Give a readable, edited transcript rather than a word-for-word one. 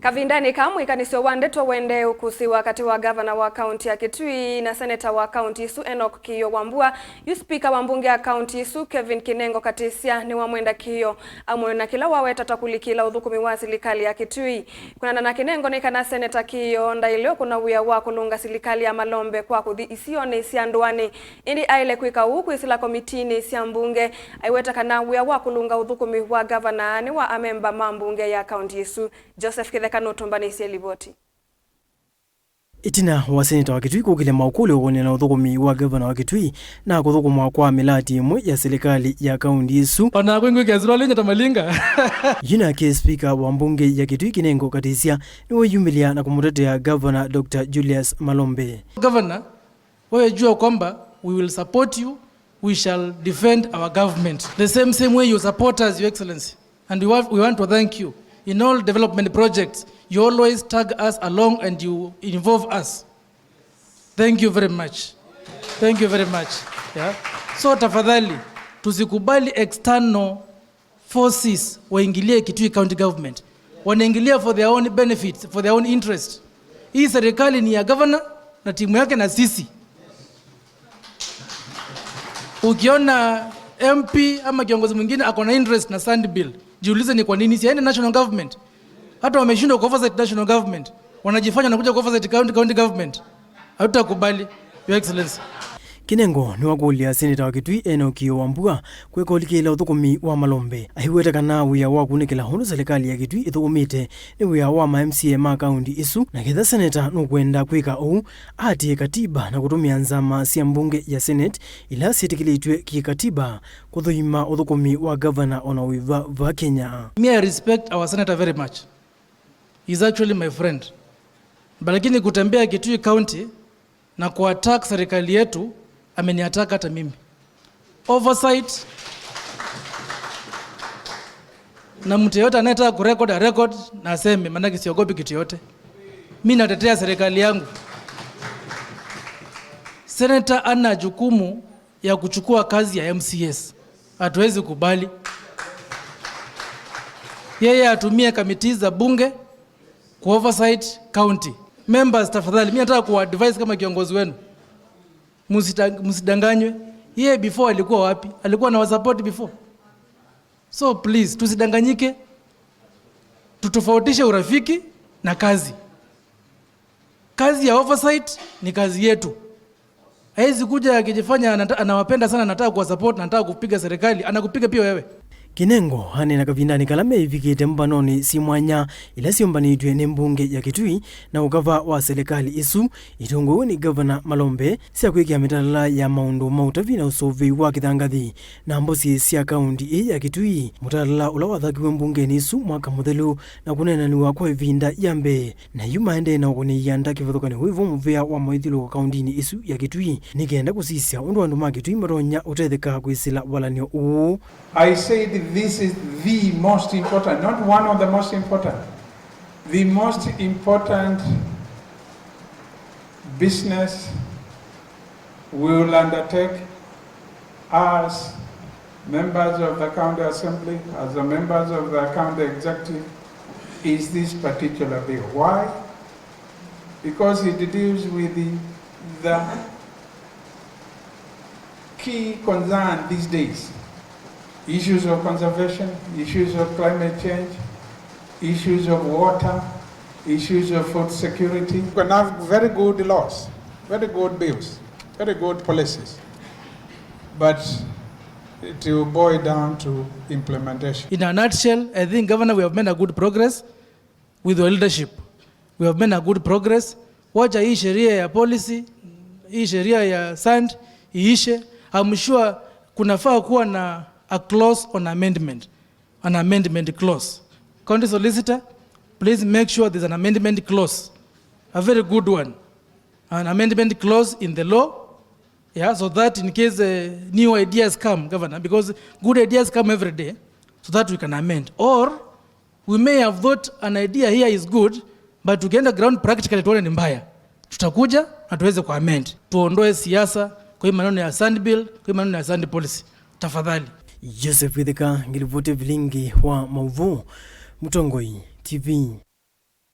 Kavindani mwikanisyo wa ndeto uendeeye ukusiiwa kati wa Ngavana wa kaunti ya Kitui na Seneta wa kaunti isu Enoch Kiio Wambua, yu Spika wa mbunge ya kaunti isu Kinengo Katisya niwamwenda Kiio aumanwe kila waweta kulikiila uthukumi wa silikali ya Kitui. Kwianana Kinengo ni kana Seneta Kiio ndaile ukuna wa kulunga silikali ya Malombe kwa kuthi isioni cia nduani indi aile kwika huku isila komitini cia mbunge Aiweta kana wa kulunga uthukumi wa Ngavana ni wa amemba mbunge ya kaunti isu Joseph Itina wa Seneta wa Kitui kukile maukuli ukone na uthukumi wa Ngavana wa Kitui na kuthukuma kwa milati imwe ya silikali ya kaunti isu. Ona kwingwi keziro linya tamalinga. Yina ke Spika wa mbunge ya Kitui Kinengo Katisya niwe yumilia na kumutetea Governor Dr. Julius Malombe. Governor, wewe jua kwamba we will support you, we shall defend our government. The same way you support us, Your Excellency. And we want to thank you. In all development projects, you always tag us along and you involve us. Thank you very much. Thank you very much. Yeah. So tafadhali, tusikubali external forces waingilie Kitui County Government. Wanaingilia for their own benefits, for their own interest. Hii serikali ni ya governor na timu yake na sisi. Ukiona MP ama kiongozi mwingine akona interest na sand bill, jiulize ni kwa nini siende national government. Hata wameshindwa kuoversight national government, wanajifanya nakuja kuoversight county government. Hatutakubali, Your Excellency. Kinengo ni wakulia Seneta wa Kitui Enoch Kiio Wambua kulikiila uthukumi wa Malombe. Aiweta kana wa kunikila hundu serikali ya Kitui ithukumite ni wa MCA ma kaunti isu na kitha Seneta nukwenda kwika uu ati katiba na kutumia nzama cia mbunge ya Senate ila sitikilitwe kikatiba kuthuima uthukumi wa Governor ona wiva va Kenya. I respect our Senator very much. He's actually my friend. Lakini kutembea Kitui County na kuattack serikali yetu ameniataka hata mimi. Oversight na mtu yote anayetaka kurecord na aseme, maana siogopi kitu yote. Mimi natetea serikali yangu. Senator ana jukumu ya kuchukua kazi ya MCS. Hatuwezi kubali. Yeye atumie kamiti za bunge ku oversight county. Members tafadhali, mimi nataka kuadvise kama kiongozi wenu. Msidanganywe. Yeye before alikuwa wapi? Alikuwa na support before. So please, tusidanganyike. Tutofautishe urafiki na kazi. Kazi ya oversight ni kazi yetu. Haizi kuja akijifanya anawapenda sana, nataka kuwa support, nataka kupiga serikali, anakupiga pia wewe. Kinengo na Kavindani kalame ivikite mbanoni si mwanya ila siombanitwe ni mbunge ya Kitui na ukava wa serikali isu itungu ni Governor Malombe sia kwikia mitalala ya maundu mautavi na usovi wa kithangathi na mbosi sia kaunti ya Kitui. Mutalala ula wathakiwe mbunge ni isu mwaka muthelu na kunenaniwa kwa ivinda yambe na yumaende na ukunianda kivathukani huivu muvea wa moithilo kaunti ni isu ya Kitui nikenda kusisya undu andu ma Kitui maronya utetheka kwisila walanio uu. I said this is the most important, not one of the most important. The most important business we will undertake as members of the county assembly, as the members of the county executive, is this particular bill. Why? Because it deals with the key concern these days. Issues of conservation, issues of climate change, issues of water, issues of food security. We can have very good laws, very good bills, very good policies, but it will boil down to implementation. In a nutshell, I think, Governor, we have made a good progress with your leadership. We have made a good progress. Wacha hii sheria ya policy, hii sheria ya sand, iishe. I'm sure kunafaa kuwa na a clause on amendment, an amendment clause. County Solicitor, please make sure there's an amendment clause, a very good one, an amendment clause in the law, yeah, so that in case new ideas come, Governor, because good ideas come every day, so that we can amend. Or we may have thought an idea here is good, but to get the ground practically tuone ni mbaya. Tutakuja na tuweze kuamend. Tuondoe siasa kwa maneno ya sand bill, kwa maneno ya sand policy. Tafadhali. Joseph Witheka ngilivote vilingi wa Mauvu Mutongoi TV.